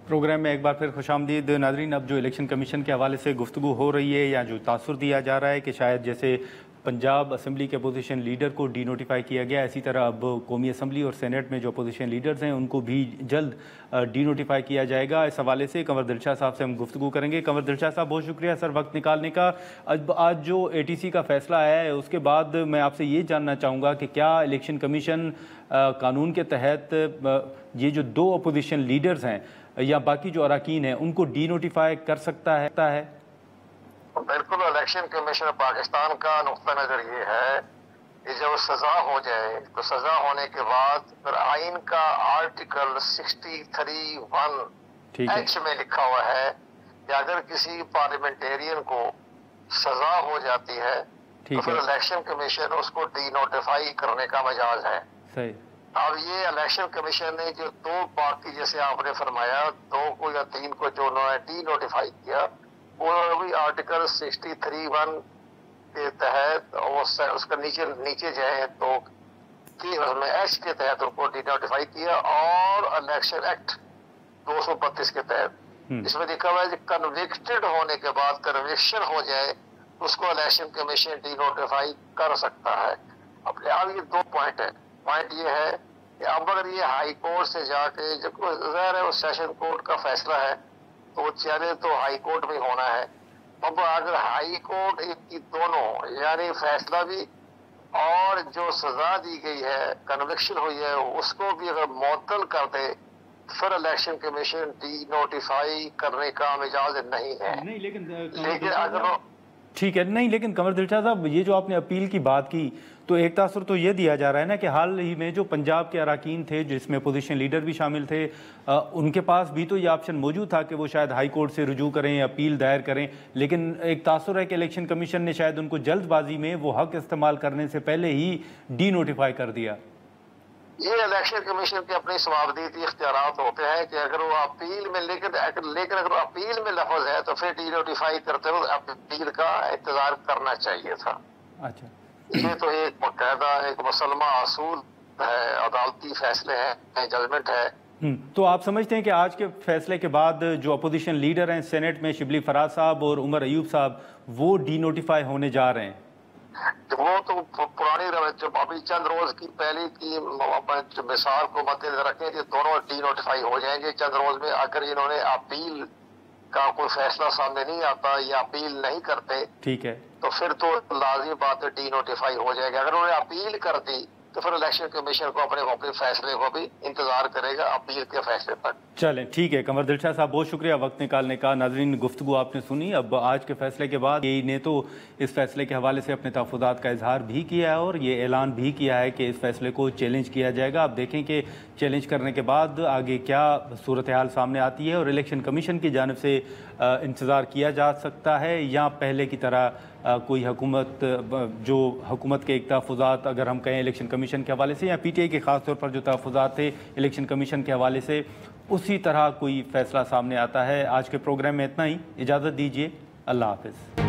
Programme में एक बार फिर खुशामदीद नाज़रीन। अब जो इलेक्शन कमीशन के हवाले से गुफ्तगू हो रही है या जो तासुर दिया जा रहा है कि शायद जैसे पंजाब असम्बली के अपोजिशन लीडर को डी नोटिफाई किया गया, इसी तरह अब कौमी असम्बली और सेनेट में जो अपोजिशन लीडर्स हैं उनको भी जल्द डी नोटिफाई किया जाएगा। इस हवाले से कंवर दिलशाह साहब से हम गुफ्तगू करेंगे। कंवर दिलशाह साहब, बहुत शुक्रिया सर वक्त निकालने का। आज जो ATC का फैसला आया है उसके बाद मैं आपसे ये जानना चाहूँगा कि क्या इलेक्शन कमीशन कानून के तहत ये जो दो अपोजिशन लीडर्स हैं या बाकी जो अरकान हैं उनको डी नोटिफाई कर सकता है? बिल्कुल, इलेक्शन कमीशन पाकिस्तान का नुक्ता नजर ये है कि जब सजा हो जाए तो सजा होने के बाद फिर आइन का आर्टिकल 63(1) में लिखा हुआ है कि अगर किसी पार्लियामेंटेरियन को सजा हो जाती है तो फिर इलेक्शन कमीशन उसको डी नोटिफाई करने का मजाज है। सही। अब ये इलेक्शन कमीशन ने जो दो पार्टी, जैसे आपने फरमाया 2 को या 3 को जो उन्होंने डी नोटिफाई किया, वो भी आर्टिकल 63(1) के तहत उसका नीचे जाए तो उसमें H के तहत उनको डी नोटिफाई किया और इलेक्शन एक्ट 232 के तहत इसमें लिखा हुआ है कि कन्विक्टेड होने के बाद कन्विक्शन हो जाए उसको इलेक्शन कमीशन डी नोटिफाई कर सकता है। अब ये 2 पॉइंट है। पॉइंट ये है कि अब अगर ये हाई कोर्ट से जाके, जब ज़ाहिर है वो सेशन कोर्ट का फैसला है तो चले तो हाई कोर्ट में होना है। अब अगर हाई कोर्ट की दोनों यानी फैसला भी और जो सजा दी गई है, कन्विक्शन हुई है, उसको भी अगर मुअत्तल कर दे फिर इलेक्शन कमीशन डी नोटिफाई करने का मिजाज नहीं है। नहीं, लेकिन अगर ठीक है, नहीं, लेकिन कंवर दिलशाह साहब, ये जो आपने अपील की बात की तो एक तासुर तो ये दिया जा रहा है ना कि हाल ही में जो पंजाब के अरकान थे जिसमें अपोजिशन लीडर भी शामिल थे, उनके पास भी तो ये ऑप्शन मौजूद था कि वो शायद हाई कोर्ट से रुजू करें, अपील दायर करें, लेकिन एक तासुर है कि इलेक्शन कमीशन ने शायद उनको जल्दबाजी में वो हक इस्तेमाल करने से पहले ही डी नोटिफाई कर दिया। ये इलेक्शन कमीशन के अपने स्वाबदीती इख्तियारात होते हैं कि अगर वो अपील में लेकिन अगर अपील में लफ्ज है तो फिर डी नोटिफाई करते हुए अपील का इंतजार करना चाहिए था। अच्छा, ये तो एक बाकायदा एक मुसलमा असूल है, अदालती फैसले हैं, जजमेंट है। तो आप समझते हैं कि आज के फैसले के बाद जो अपोजिशन लीडर हैं सेनेट में शिबली फराज साहब और उमर अयूब साहब, वो डी नोटिफाई होने जा रहे हैं? वो तो पुरानी जब अभी चंद रोज की पहले की मिसाल को मद्देनजर रखें कि दोनों डी नोटिफाई हो जाएंगे चंद रोज में। अगर इन्होंने अपील का कोई फैसला सामने नहीं आता या अपील नहीं करते, ठीक है, तो फिर तो लाजिम बात है डी नोटिफाई हो जाएगा। अगर उन्होंने अपील कर दी तो फिर इलेक्शन कमीशन को अपने फैसले को भी इंतजार करेगा अपील के फैसले तक। चलें, ठीक है। कंवर दिलशाह साहब, बहुत शुक्रिया वक्त निकालने का। नाज़रीन, गुफ्तगू आपने सुनी। अब आज के फैसले के बाद ये ने तो इस फैसले के हवाले से अपने तहफ़्फ़ुज़ात का इजहार भी किया है और ये ऐलान भी किया है कि इस फैसले को चैलेंज किया जाएगा। अब देखें कि चैलेंज करने के बाद आगे क्या सूरत हाल सामने आती है और इलेक्शन कमीशन की जानिब से इंतज़ार किया जा सकता है या पहले की तरह कोई हुकूमत जो हुकूमत के एक तहफ़्फ़ुज़ात अगर हम कहें इलेक्शन कमीशन के हवाले से या PTI के ख़ास तौर पर जो तहफ़्फ़ुज़ात थे इलेक्शन कमीशन के हवाले से, उसी तरह कोई फ़ैसला सामने आता है। आज के प्रोग्राम में इतना ही। इजाज़त दीजिए। अल्लाह हाफ़िज़।